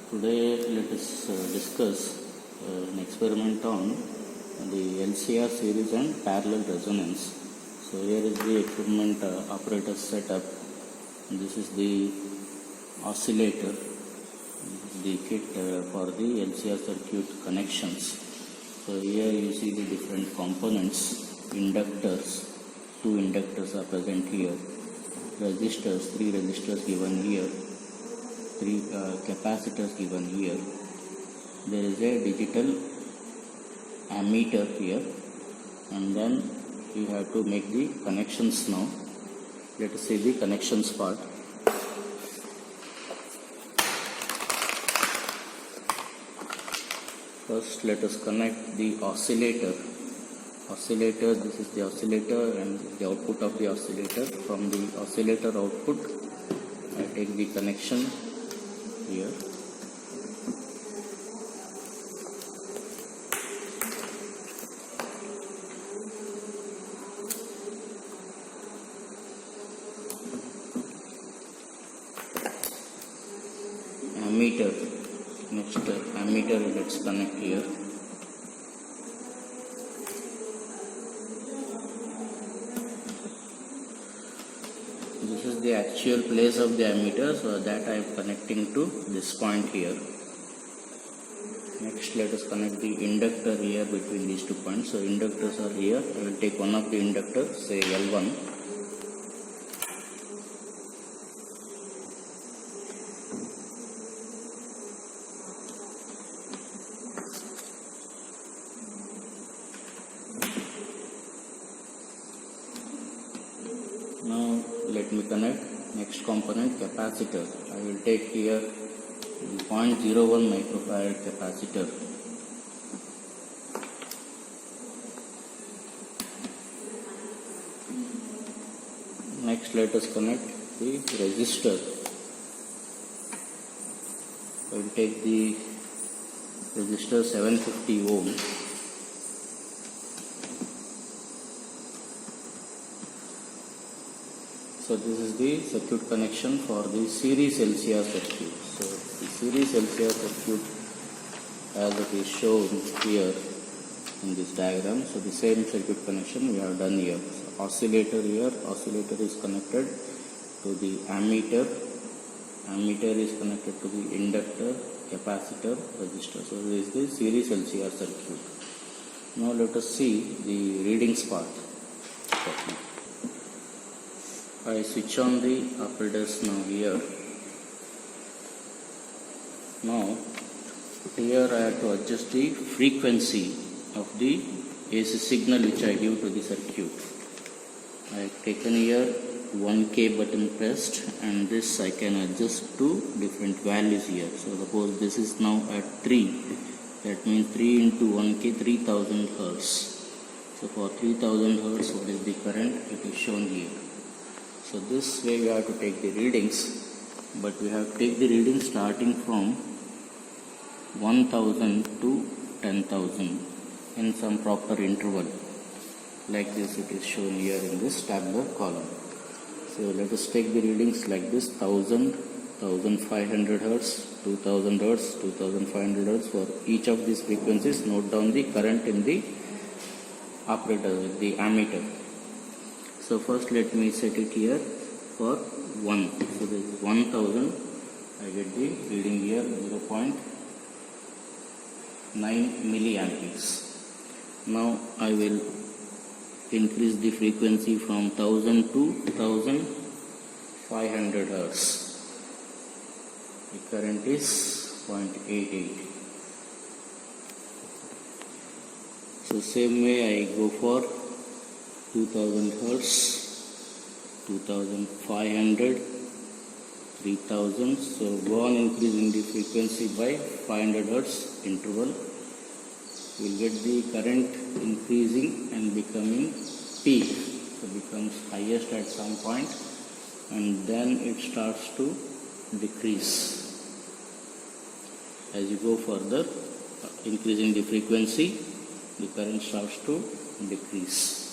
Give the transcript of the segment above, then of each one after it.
Today let us discuss an experiment on the LCR series and parallel resonance. So here is the experiment apparatus setup. This is the oscillator. This is the kit for the LCR circuit connections. So here you see the different components. Inductors, 2 inductors are present here. Resistors, 3 resistors given here. 3 capacitors given here. There is a digital ammeter here, and then you have to make the connections now. Let us see the connections part. First let us connect the oscillator. This is the oscillator and the output of the oscillator. From the oscillator output I take the connection here. Ammeter, next ammeter let's connect here. This is the actual place of the ammeter, so that I am connecting to this point here. Next let us connect the inductor here between these 2 points. So inductors are here. I will take one of the inductors, say L1. Now let me connect next component, capacitor. I will take here 0.01 microfarad capacitor. Next let us connect the resistor. I will take the resistor 750 ohm. So this is the circuit connection for the series LCR circuit. So the series LCR circuit as it is shown here in this diagram. So the same circuit connection we have done here. So oscillator here, oscillator is connected to the ammeter. Ammeter is connected to the inductor, capacitor, resistor. So this is the series LCR circuit. Now let us see the readings part. I switch on the apparatus now here. Now here I have to adjust the frequency of the AC signal which I give to the circuit. I have taken here 1K button pressed, and this I can adjust to different values here. So suppose this is now at 3, that means 3 into 1K 3000 Hertz. So for 3000 Hertz what is the current? It is shown here. So this way we have to take the readings, but we have to take the readings starting from 1000 to 10,000 in some proper interval. Like this it is shown here in this tabular column. So let us take the readings like this: 1000, 1500 Hertz, 2000 Hertz, 2500 Hertz. For each of these frequencies, note down the current in the operator, the ammeter. So first let me set it here for 1. So this is 1000. I get the reading here 0.9 milliamperes. Now I will increase the frequency from 1000 to 1500 Hertz. The current is 0.88. So same way I go for 2000 Hertz, 2500, 3000. So go on increasing the frequency by 500 Hertz interval. You will get the current increasing and becoming peak. So becomes highest at some point, and then it starts to decrease. As you go further, increasing the frequency, the current starts to decrease.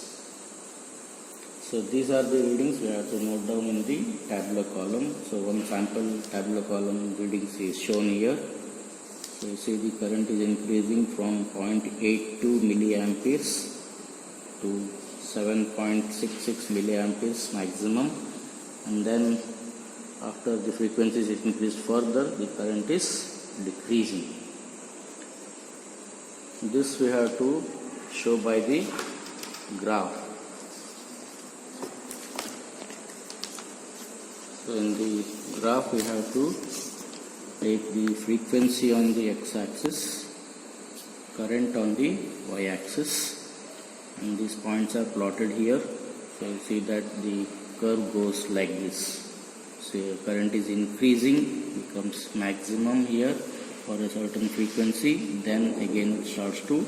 So these are the readings we have to note down in the tabular column. So one sample tabular column readings is shown here. So you see the current is increasing from 0.82 milliamperes to 7.66 milliamperes maximum, and then after the frequency is increased further, the current is decreasing. This we have to show by the graph. So in the graph we have to take the frequency on the x-axis, current on the y-axis, and these points are plotted here. So you see that the curve goes like this. So current is increasing, becomes maximum here for a certain frequency, then again it starts to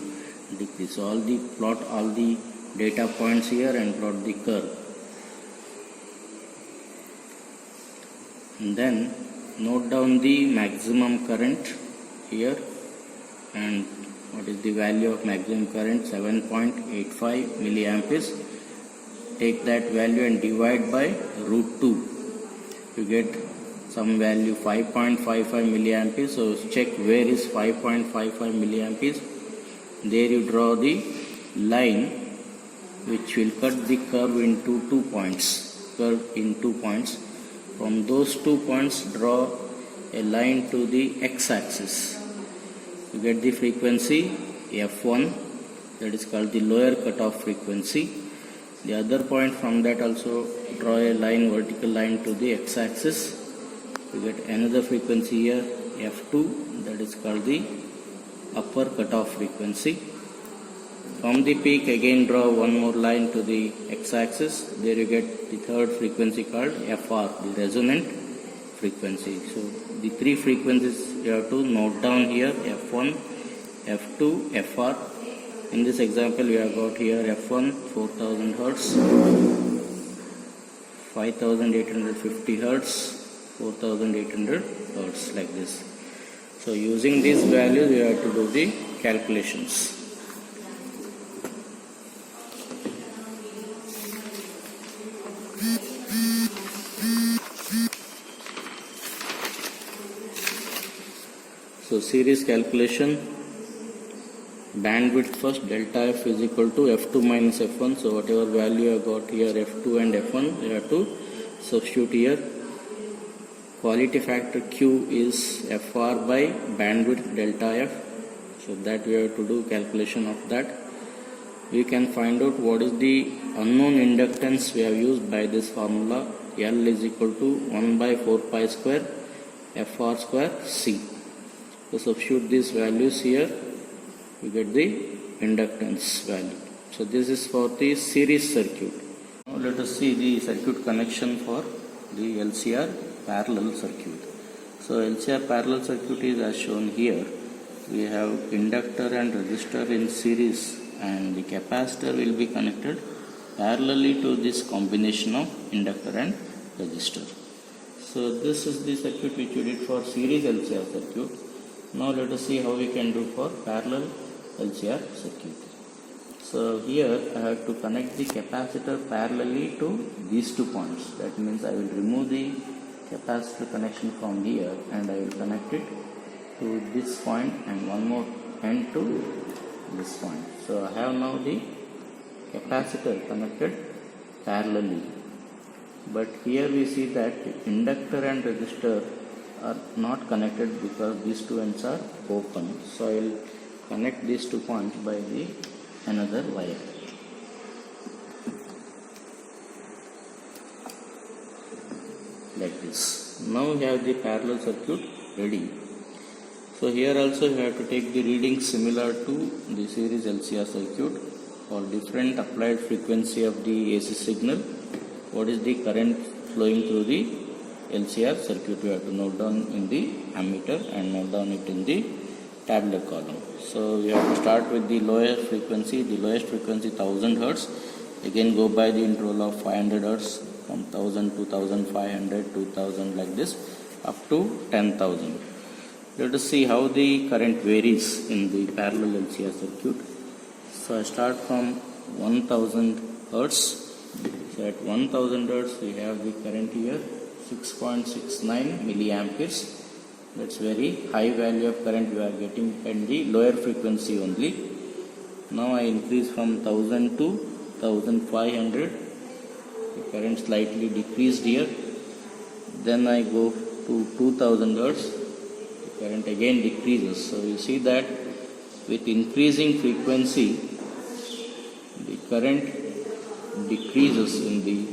decrease. So plot all the data points here and plot the curve. And then note down the maximum current here, and what is the value of maximum current? 7.85 milliamperes. Take that value and divide by root 2. You get some value 5.55 milliamperes. So check where is 5.55 milliamperes. There you draw the line which will cut the curve into 2 points. From those 2 points, draw a line to the x-axis. You get the frequency F1, that is called the lower cutoff frequency. The other point from that also draw a line, vertical line to the x-axis. You get another frequency here F2, that is called the upper cutoff frequency. From the peak again draw one more line to the x-axis. There you get the third frequency called FR, the resonant frequency. So the 3 frequencies you have to note down here: F1, F2, FR. In this example we have got here F1 4000 Hz, 5850 Hz, 4800 Hz, like this. So using these values you have to do the calculations. So series calculation, bandwidth first, delta F is equal to F2 minus F1. So whatever value I got here, F2 and F1, you have to substitute here. Quality factor Q is FR by bandwidth delta F. So that we have to do calculation of that. We can find out what is the unknown inductance we have used by this formula. L is equal to 1 by 4 pi square FR square C. So substitute these values here, you get the inductance value. So this is for the series circuit. Now let us see the circuit connection for the LCR parallel circuit. So LCR parallel circuit is as shown here. We have inductor and resistor in series, and the capacitor will be connected parallelly to this combination of inductor and resistor. So this is the circuit which we did for series LCR circuit. Now let us see how we can do for parallel LCR circuit. So here I have to connect the capacitor parallelly to these 2 points. That means I will remove the capacitor connection from here and I will connect it to this point and one more end to this point. So I have now the capacitor connected parallelly. But here we see that inductor and resistor are not connected because these 2 ends are open. So I will connect these 2 points by the another wire. Like this. Now we have the parallel circuit ready. So here also you have to take the readings similar to the series LCR circuit. For different applied frequency of the AC signal, what is the current flowing through the LCR circuit, we have to note down in the ammeter and note down it in the tabular column. So we have to start with the lowest frequency. The lowest frequency 1000 Hz. Again go by the interval of 500 Hz, from 1000 to 1500, 2000, like this up to 10,000. Let us see how the current varies in the parallel LCR circuit. So I start from 1000 Hz. So at 1000 Hz we have the current here 6.69 milliamperes, That's very high value of current we are getting at the lower frequency only. Now I increase from 1000 to 1500. The current slightly decreased here. Then I go to 2000 Hz. The current again decreases. So you see that with increasing frequency, the current decreases in the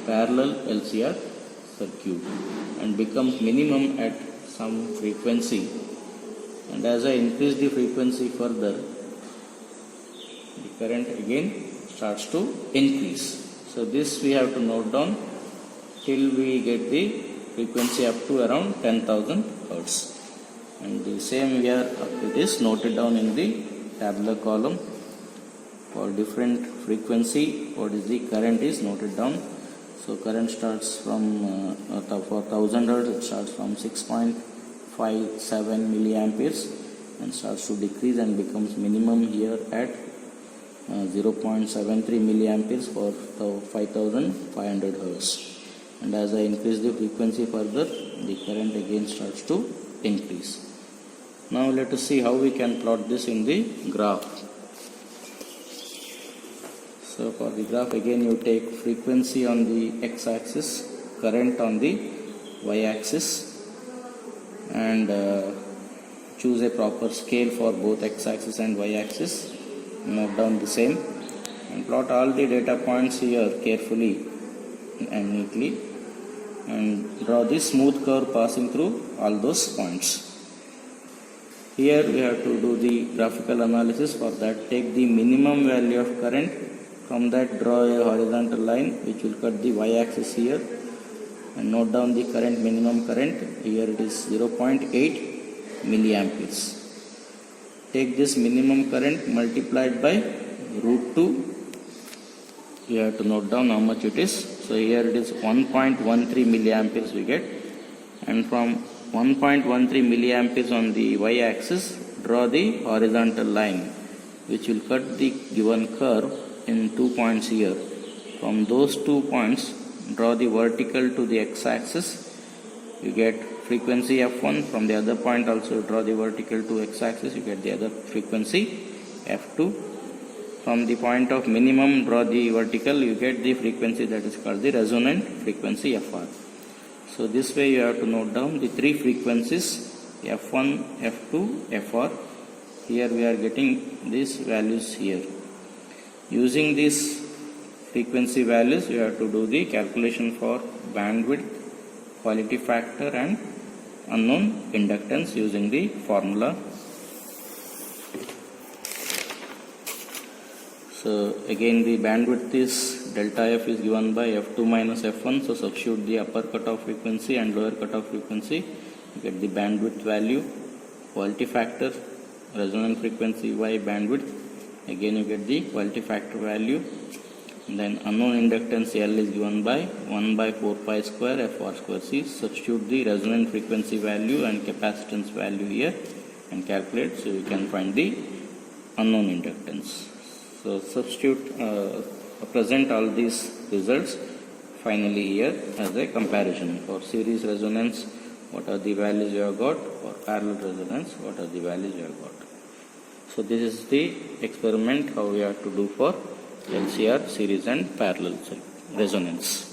parallel LCR circuit and becomes minimum at some frequency, and as I increase the frequency further, the current again starts to increase. So this we have to note down till we get the frequency up to around 10,000 Hz, and the same here it is noted down in the tabular column. For different frequency, what is the current is noted down. So current starts from for 1000 Hz, it starts from 6.57 milliamperes and starts to decrease and becomes minimum here at 0.73 milliamperes for 5500 Hz. And as I increase the frequency further, the current again starts to increase. Now let us see how we can plot this in the graph. So for the graph, again you take frequency on the x-axis, current on the y-axis, and choose a proper scale for both x-axis and y-axis. Note down the same and plot all the data points here carefully and neatly, and draw the smooth curve passing through all those points. Here we have to do the graphical analysis. For that, take the minimum value of current. From that, draw a horizontal line which will cut the y-axis here, and note down the current, minimum current. Here it is 0.8 milliamperes. Take this minimum current multiplied by root 2. You have to note down how much it is. So here it is 1.13 milliamperes we get, and from 1.13 milliamperes on the y-axis, draw the horizontal line which will cut the given curve in 2 points here. From those 2 points, draw the vertical to the x-axis. You get frequency f1. From the other point also draw the vertical to x-axis. You get the other frequency f2. From the point of minimum, draw the vertical. You get the frequency that is called the resonant frequency fr. So this way you have to note down the three frequencies f1, f2, fr. Here we are getting these values here. Using these frequency values, you have to do the calculation for bandwidth, quality factor and unknown inductance using the formula. So again the bandwidth is delta f is given by f2 minus f1. So substitute the upper cutoff frequency and lower cutoff frequency. You get the bandwidth value. Quality factor, resonant frequency y bandwidth. Again you get the quality factor value. And then unknown inductance L is given by 1 by 4 pi square fr square c. Substitute the resonant frequency value and capacitance value here and calculate. So you can find the unknown inductance. So substitute, present all these results finally here as a comparison. For series resonance, what are the values you have got? For parallel resonance, what are the values you have got? So this is the experiment how we have to do for LCR series and parallel resonance.